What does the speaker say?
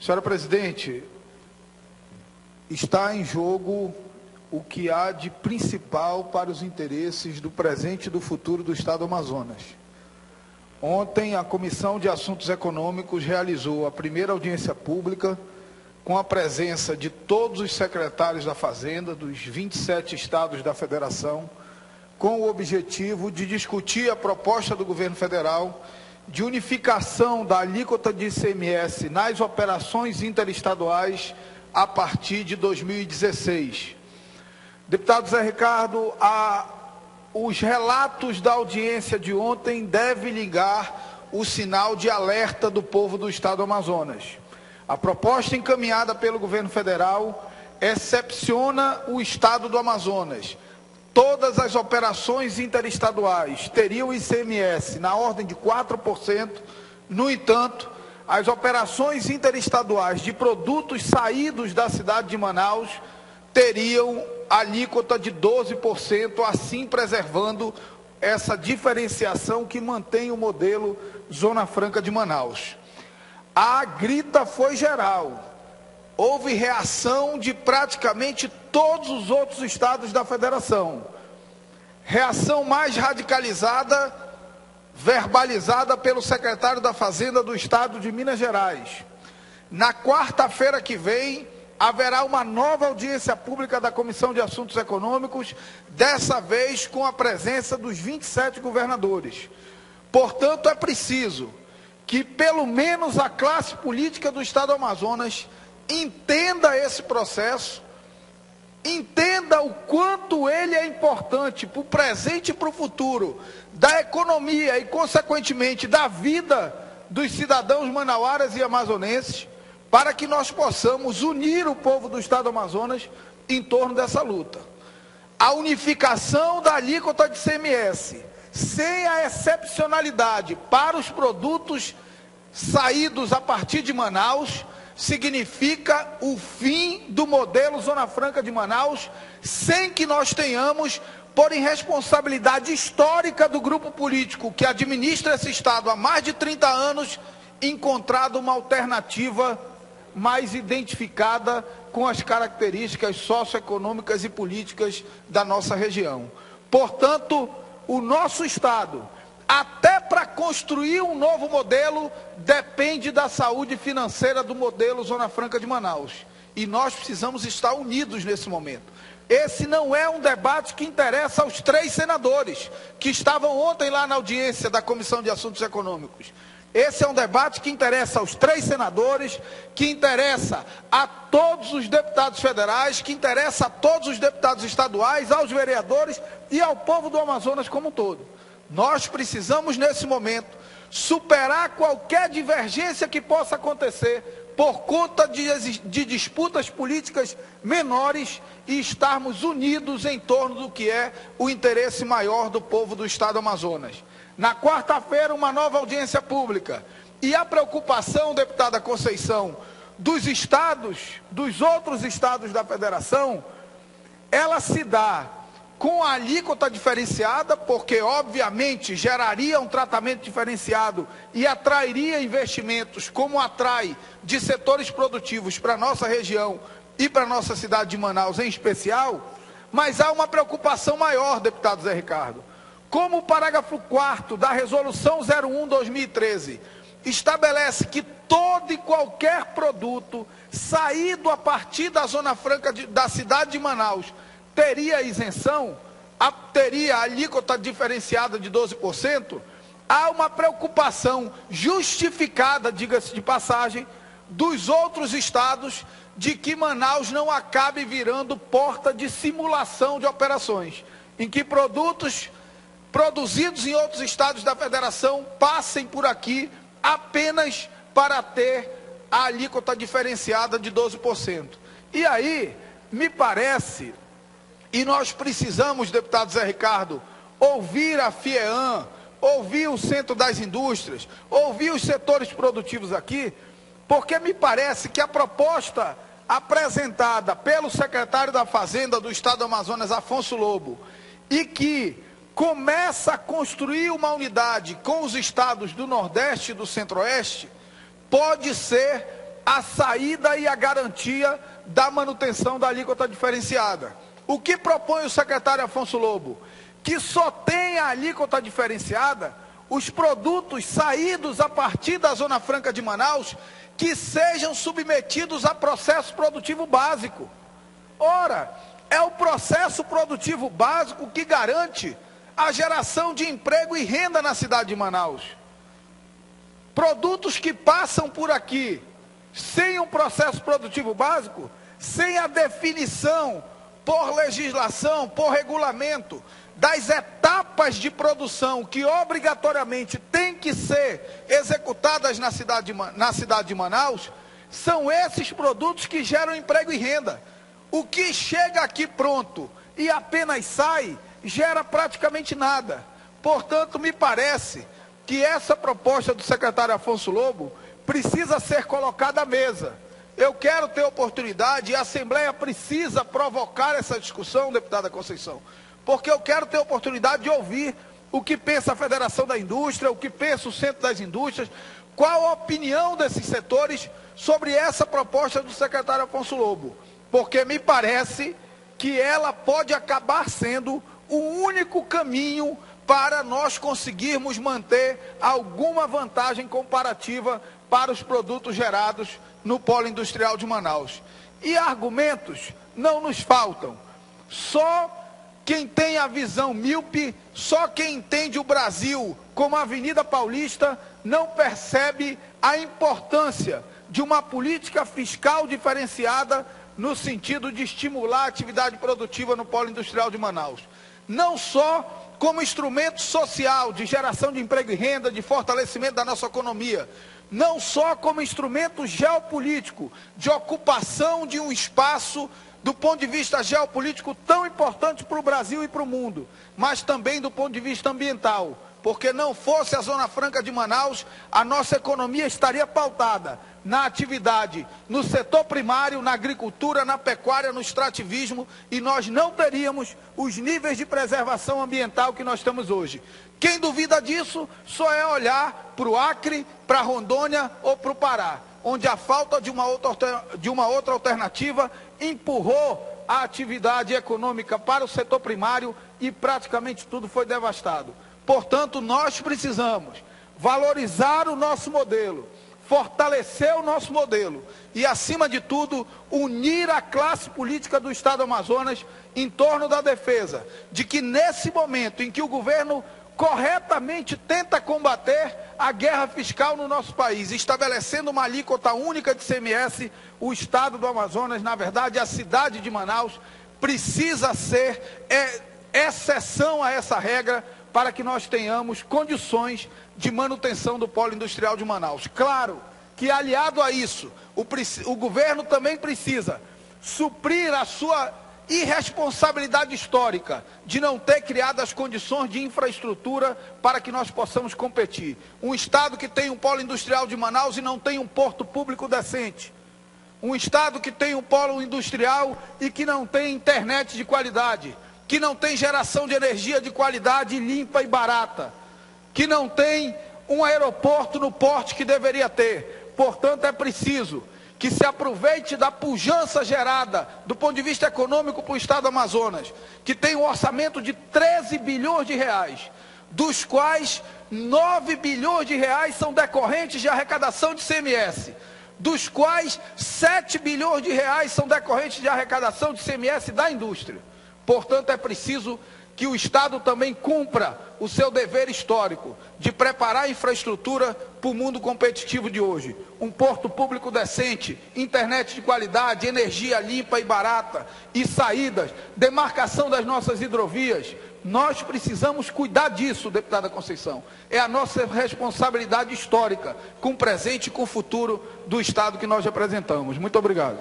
Senhora presidente, está em jogo o que há de principal para os interesses do presente e do futuro do Estado do Amazonas. Ontem, a Comissão de Assuntos Econômicos realizou a primeira audiência pública com a presença de todos os secretários da Fazenda, dos 27 estados da Federação, com o objetivo de discutir a proposta do governo federal de unificação da alíquota de ICMS nas operações interestaduais a partir de 2016. Deputado Zé Ricardo, os relatos da audiência de ontem devem ligar o sinal de alerta do povo do Estado do Amazonas. A proposta encaminhada pelo governo federal excepciona o Estado do Amazonas. Todas as operações interestaduais teriam ICMS na ordem de 4%. No entanto, as operações interestaduais de produtos saídos da cidade de Manaus teriam alíquota de 12%, assim preservando essa diferenciação que mantém o modelo Zona Franca de Manaus. A grita foi geral. Houve reação de praticamente todos os outros estados da federação. Reação mais radicalizada, verbalizada pelo secretário da Fazenda do Estado de Minas Gerais. Na quarta-feira que vem, haverá uma nova audiência pública da Comissão de Assuntos Econômicos, dessa vez com a presença dos 27 governadores. Portanto, é preciso que pelo menos a classe política do Estado do Amazonas entenda esse processo, entenda o quanto ele é importante para o presente e para o futuro da economia e, consequentemente, da vida dos cidadãos manauaras e amazonenses, para que nós possamos unir o povo do Estado do Amazonas em torno dessa luta. A unificação da alíquota de ICMS, sem a excepcionalidade para os produtos saídos a partir de Manaus, significa o fim do modelo Zona Franca de Manaus, sem que nós tenhamos, por irresponsabilidade histórica do grupo político que administra esse Estado há mais de 30 anos, encontrado uma alternativa mais identificada com as características socioeconômicas e políticas da nossa região. Portanto, o nosso Estado, até para construir um novo modelo, depende da saúde financeira do modelo Zona Franca de Manaus. E nós precisamos estar unidos nesse momento. Esse não é um debate que interessa aos 3 senadores, que estavam ontem lá na audiência da Comissão de Assuntos Econômicos. Esse é um debate que interessa aos 3 senadores, que interessa a todos os deputados federais, que interessa a todos os deputados estaduais, aos vereadores e ao povo do Amazonas como um todo. Nós precisamos, nesse momento, superar qualquer divergência que possa acontecer por conta de disputas políticas menores e estarmos unidos em torno do que é o interesse maior do povo do Estado do Amazonas. Na quarta-feira, uma nova audiência pública. E a preocupação, deputada Conceição, dos estados, dos outros estados da federação, ela se dá com a alíquota diferenciada, porque obviamente geraria um tratamento diferenciado e atrairia investimentos, como atrai de setores produtivos para a nossa região e para a nossa cidade de Manaus em especial. Mas há uma preocupação maior, deputado Zé Ricardo. Como o parágrafo 4º da Resolução 01/2013 estabelece que todo e qualquer produto saído a partir da Zona Franca da cidade de Manaus teria isenção, teria alíquota diferenciada de 12%, há uma preocupação justificada, diga-se de passagem, dos outros estados de que Manaus não acabe virando porta de simulação de operações, em que produtos produzidos em outros estados da federação passem por aqui apenas para ter a alíquota diferenciada de 12%. E aí, me parece, e nós precisamos, deputado Zé Ricardo, ouvir a FIEAM, ouvir o Centro das Indústrias, ouvir os setores produtivos aqui, porque me parece que a proposta apresentada pelo secretário da Fazenda do Estado do Amazonas, Afonso Lobo, e que começa a construir uma unidade com os estados do Nordeste e do Centro-Oeste, pode ser a saída e a garantia da manutenção da alíquota diferenciada. O que propõe o secretário Afonso Lobo? Que só tenha alíquota diferenciada os produtos saídos a partir da Zona Franca de Manaus que sejam submetidos a processo produtivo básico. Ora, é o processo produtivo básico que garante a geração de emprego e renda na cidade de Manaus. Produtos que passam por aqui sem um processo produtivo básico, sem a definição por legislação, por regulamento, das etapas de produção que obrigatoriamente têm que ser executadas na cidade de Manaus, são esses produtos que geram emprego e renda. O que chega aqui pronto e apenas sai, gera praticamente nada. Portanto, me parece que essa proposta do secretário Afonso Lobo precisa ser colocada à mesa. Eu quero ter oportunidade, e a Assembleia precisa provocar essa discussão, deputada Conceição, porque eu quero ter oportunidade de ouvir o que pensa a Federação da Indústria, o que pensa o Centro das Indústrias, qual a opinião desses setores sobre essa proposta do secretário Afonso Lobo, porque me parece que ela pode acabar sendo o único caminho para nós conseguirmos manter alguma vantagem comparativa para os produtos gerados no polo industrial de Manaus. E argumentos não nos faltam. Só quem tem a visão míope, só quem entende o Brasil como a Avenida Paulista, não percebe a importância de uma política fiscal diferenciada no sentido de estimular a atividade produtiva no polo industrial de Manaus. Não só como instrumento social de geração de emprego e renda, de fortalecimento da nossa economia, não só como instrumento geopolítico de ocupação de um espaço do ponto de vista geopolítico tão importante para o Brasil e para o mundo, mas também do ponto de vista ambiental, porque não fosse a Zona Franca de Manaus, a nossa economia estaria pautada na atividade, no setor primário, na agricultura, na pecuária, no extrativismo, e nós não teríamos os níveis de preservação ambiental que nós temos hoje. Quem duvida disso só é olhar para o Acre, para Rondônia ou para o Pará, onde a falta de uma outra alternativa empurrou a atividade econômica para o setor primário e praticamente tudo foi devastado. Portanto, nós precisamos valorizar o nosso modelo, fortalecer o nosso modelo e, acima de tudo, unir a classe política do Estado do Amazonas em torno da defesa de que, nesse momento em que o governo corretamente tenta combater a guerra fiscal no nosso país, estabelecendo uma alíquota única de ICMS, o Estado do Amazonas, na verdade, a cidade de Manaus, precisa ser exceção a essa regra para que nós tenhamos condições de manutenção do polo industrial de Manaus. Claro que, aliado a isso, o governo também precisa suprir a sua irresponsabilidade histórica de não ter criado as condições de infraestrutura para que nós possamos competir. Um Estado que tem um polo industrial de Manaus e não tem um porto público decente. Um Estado que tem um polo industrial e que não tem internet de qualidade, que não tem geração de energia de qualidade limpa e barata, que não tem um aeroporto no porte que deveria ter. Portanto, é preciso que se aproveite da pujança gerada do ponto de vista econômico para o Estado do Amazonas, que tem um orçamento de 13 bilhões de reais, dos quais 9 bilhões de reais são decorrentes de arrecadação de ICMS, dos quais 7 bilhões de reais são decorrentes de arrecadação de ICMS da indústria. Portanto, é preciso que o Estado também cumpra o seu dever histórico de preparar a infraestrutura para o mundo competitivo de hoje. Um porto público decente, internet de qualidade, energia limpa e barata e saídas, demarcação das nossas hidrovias. Nós precisamos cuidar disso, deputada Conceição. É a nossa responsabilidade histórica com o presente e com o futuro do Estado que nós representamos. Muito obrigado.